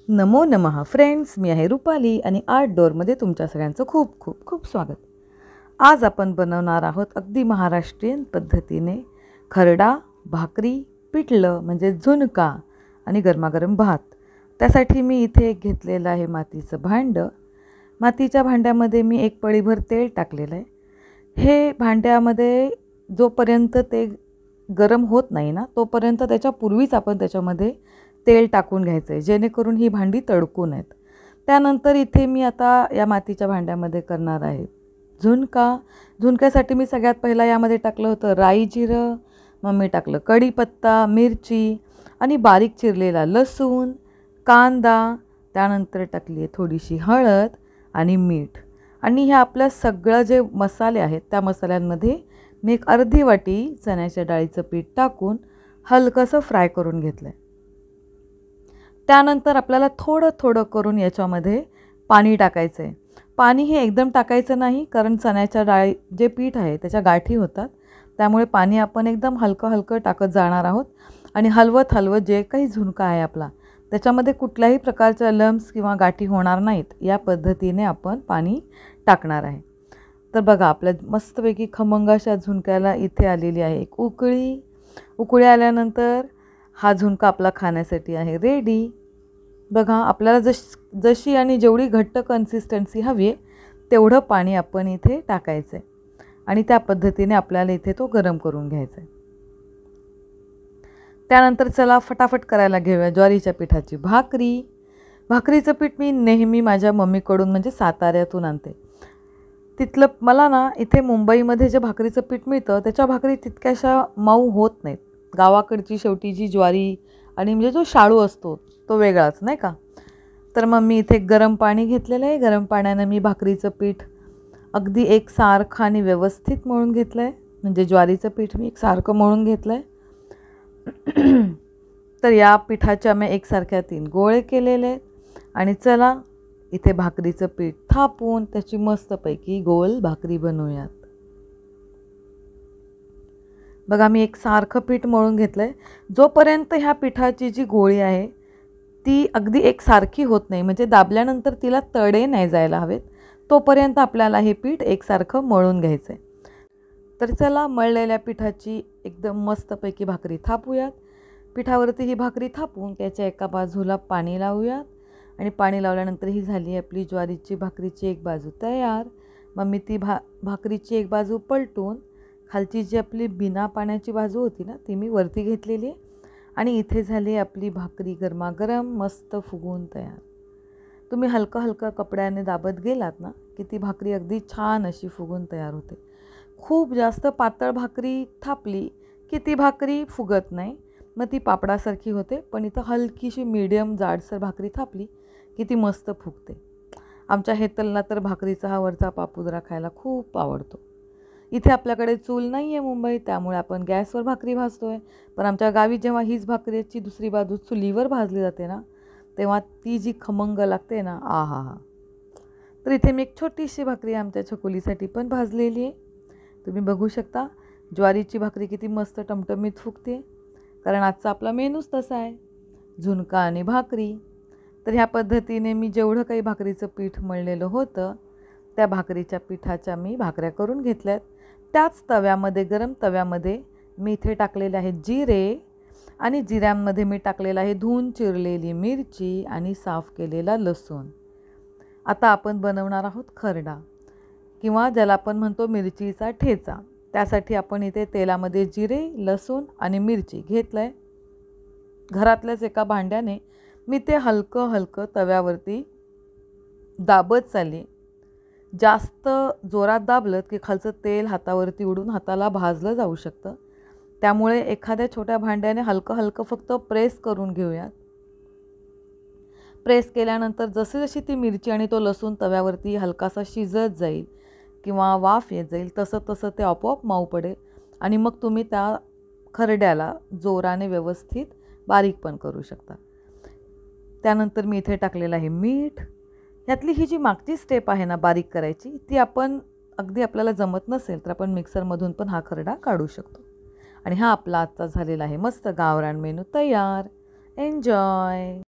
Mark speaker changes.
Speaker 1: नमो नमः फ्रेंड्स, मी आहे रुपाली आणि आर्ट डोअरमध्ये तुमच्या सगळ्यांचं खूप खूप खूप स्वागत. आज आपण बनवणार आहोत अगदी महाराष्ट्रीयन पद्धतीने खरडा, भाकरी, पिठलं म्हणजे झुणका आणि गरमागरम भात. त्यासाठी मी इथे घेतलेलं आहे मातीचं भांडं. मातीच्या भांड्यामध्ये मी एक पळीभर तेल टाकलेलं आहे. हे भांड्यामध्ये जोपर्यंत ते गरम होत नाही ना तोपर्यंत त्याच्यापूर्वीच आपण त्याच्यामध्ये तेल टाकून घ्यायचं आहे, जेणेकरून ही भांडी तडकू नयेत. त्यानंतर इथे मी आता या मातीच्या भांड्यामध्ये करणार आहे झुणका. झुणक्यासाठी मी सगळ्यात पहिला यामध्ये टाकलं होतं राई जिरं, मग मी टाकलं कढीपत्ता, मिरची आणि बारीक चिरलेला लसूण, कांदा. त्यानंतर टाकली आहे थोडीशी हळद आणि मीठ. आणि ह्या आपल्या सगळं जे मसाले आहेत त्या मसाल्यांमध्ये मी एक अर्धी वाटी चण्याच्या डाळीचं पीठ टाकून हलकंसं फ्राय करून घेतलं आहे. त्यानंतर आपल्याला थोडं थोडं करून याच्यामध्ये पाणी टाकायचं आहे. पाणी हे एकदम टाकायचं नाही, कारण चण्याच्या डाळी जे पीठ आहे त्याच्या गाठी होतात. त्यामुळे पाणी आपण एकदम हलकं हलकं टाकत जाणार आहोत आणि हलवत हलवत जे काही झुणका आहे आपला त्याच्यामध्ये कुठल्याही प्रकारच्या लम्स किंवा गाठी होणार नाहीत या पद्धतीने आपण पाणी टाकणार आहे. तर बघा, आपल्या मस्तपैकी खमंग अशा झुणक्याला इथे आलेली आहे एक उकळी आल्यानंतर हा झुणका आपला खाण्यासाठी आहे रेडी. बघा, आपल्याला जशी आणि जेवढी घट्ट कन्सिस्टन्सी हवी आहे तेवढं पाणी आपण इथे टाकायचं आहे आणि त्या पद्धतीने आपल्याला इथे तो गरम करून घ्यायचा आहे. त्यानंतर चला फटाफट करायला घेऊया ज्वारीच्या पिठाची भाकरी. भाकरीचं पीठ मी नेहमी माझ्या मम्मीकडून म्हणजे साताऱ्यातून आणते. तिथलं मला ना इथे मुंबईमध्ये जे भाकरीचं पीठ मिळतं त्याच्या भाकरी तितक्याशा मऊ होत नाहीत. गावाकडची शेवटी जी ज्वारी आणि म्हणजे जो शाळू असतो तो वेगळाच, नाही का. तर मग मी इथे गरम पाणी घेतलेलं आहे. गरम पाण्यानं मी भाकरीचं पीठ अगदी एकसारखं आणि व्यवस्थित मळून घेतलं आहे. म्हणजे ज्वारीचं पीठ मी एकसारखं मळून घेतलं आहे. तर या पिठाच्या मी एकसारख्या 3 गोळे केलेले आहेत आणि चला इथे भाकरीचं पीठ थापून त्याची मस्तपैकी गोल भाकरी बनवूयात. बघा, मी एक सारखं पीठ मळून घेतलं आहे. जोपर्यंत ह्या पिठाची जी गोळी आहे ती अगदी एकसारखी होत नाही, म्हणजे दाबल्यानंतर तिला तडे नाही जायला हवेत, तोपर्यंत आपल्याला हे पीठ एकसारखं मळून घ्यायचं आहे. तर चला मळलेल्या पिठाची एकदम मस्तपैकी भाकरी थापूयात. पिठावरती ही भाकरी थापून त्याच्या एका बाजूला पाणी लावूयात आणि पाणी लावल्यानंतर ही झाली आपली ज्वारीची भाकरीची एक बाजू तयार. मग मी ती भाकरीची एक बाजू पलटून खालची जी आपली बिना पाण्याची बाजू होती ना ती मी वरती घेतलेली आहे आणि इथे झाली आपली भाकरी गरमागरम मस्त फुगून तयार. तुम्ही हलकं हलकं कपड्याने दाबत गेलात ना की ती भाकरी अगदी छान अशी फुगून तयार होते. खूप जास्त पातळ भाकरी थापली की ती भाकरी फुगत नाही, मग ती पापडासारखी होते. पण इथं हलकीशी मीडियम जाडसर भाकरी थापली की ती मस्त फुगते. आमच्या हेतलला तर भाकरीचा हा वरचा पापुद्रा खायला खूप आवडतो. इथे आपल्याकडे चूल नाही आहे मुंबईत, त्यामुळे आपण गॅसवर भाकरी भाजतो आहे. पण आमच्या गावी जेव्हा हीच भाकरीची दुसरी बाजू चुलीवर भाजली जाते ना तेव्हा ती जी खमंग लागते ना, आहा हा. तर इथे मी एक छोटीशी भाकरी आमच्या छकुलीसाठी पण भाजलेली आहे. तुम्ही बघू शकता ज्वारीची भाकरी किती मस्त टमटमीत फुगते, कारण आजचा आपला मेनूच तसा आहे, झुणका आणि भाकरी. तर ह्या पद्धतीने मी जेवढं काही भाकरीचं पीठ मळलेलं होतं त्या भाकरीच्या पिठाच्या मी भाकऱ्या करून घेतल्यात. त्याच तव्यामध्ये, गरम तव्यामध्ये मी इथे टाकलेले आहेत जिरे आणि जिऱ्यांमध्ये मी टाकलेलं आहे धुवून चिरलेली मिरची आणि साफ केलेला लसूण. आता आपण बनवणार आहोत खरडा, किंवा ज्याला आपण म्हणतो मिरचीचा ठेचा. त्यासाठी आपण इथे तेलामध्ये जिरे, लसूण आणि मिरची घेतलं आहे. घरातल्याच एका भांड्याने मी ते हलकं हलकं तव्यावरती दाबत चालली. जास्त जोरात दाबलं की खालचं तेल हातावरती उडून हाताला भाजलं जाऊ शकतं. त्यामुळे एखाद्या छोट्या भांड्याने हलकं हलकं फक्त प्रेस करून घेऊयात. प्रेस केल्यानंतर जशी ती मिरची आणि तो लसूण तव्यावरती हलकासा शिजत जाईल किंवा वाफ येत जाईल तसं तसं ते आपोआप मऊ पडेल आणि मग तुम्ही त्या खरड्याला जोराने व्यवस्थित बारीक पण करू शकता. त्यानंतर मी इथे टाकलेलं आहे मीठ. यातली ही जी मागची स्टेप आहे ना बारीक करायची, ती आपण अगदी आपल्याला जमत नसेल तर आपण मिक्सरमधून पण हा खरडा काढू शकतो. आणि हा आपला आजचा झालेला आहे मस्त गावरान मेनू तयार. एन्जॉय.